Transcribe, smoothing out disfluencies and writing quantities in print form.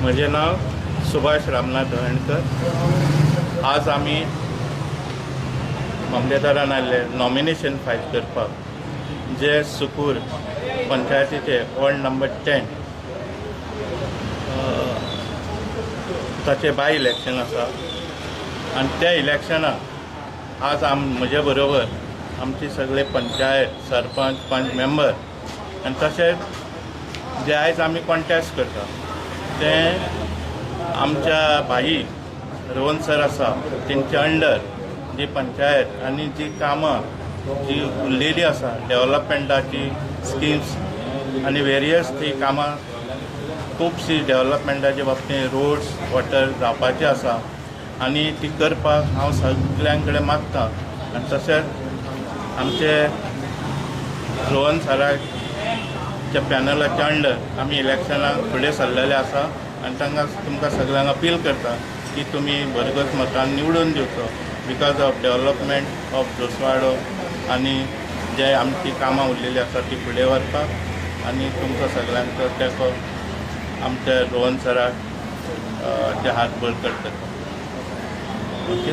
म्हजें नाव सुभाष रामनाथ धरणकर. आज आमी मामलेदारान आयले नॉमिनेशन फायल करपाक जे सुकूर पंचायतीचे वॉर्ड नंबर 10 ताचे बाय इलेक्शन आसा आनी त्या इलेक्शनाक आज म्हजे बरोबर आमचे सगळे पंचायत सरपंच पंच मेंबर आनी तशेंच जे आयज आमी कॉन्टेस्ट करता ते आमच्या भाई रोहन सर आसा तेंचे अंडर जी पंचायत आनी जी कामां जी उरलेली आसा डेव्हलपमेंटाची स्किम्स आनी वेरियस ती कामां खुबशी डेव्हलपमेंटाच्या बाबतींत रोड्स वॉटर जावपाची आसा आनी ती करपाक हांव सगळ्यां कडेन मागतां. आनी तशेंच आमचे रोहन सराच्या पॅनलाच्या अंडर आमी इलेक्शनाक फुडें सरलेले आसा आनी तुमकां सगळ्यांक अपील करता की तुमी भरगत मतान निवडून दिवचो बिकॉज ऑफ डेव्हलपमेंट ऑफ जोसवाडो आनी जे आमची कामां उरलेली आसा ती फुडें व्हरपाक आनी तुमचो सगळ्यांचो तेंको आमच्या रोहन सराक जे हात बळकट करता. ओके.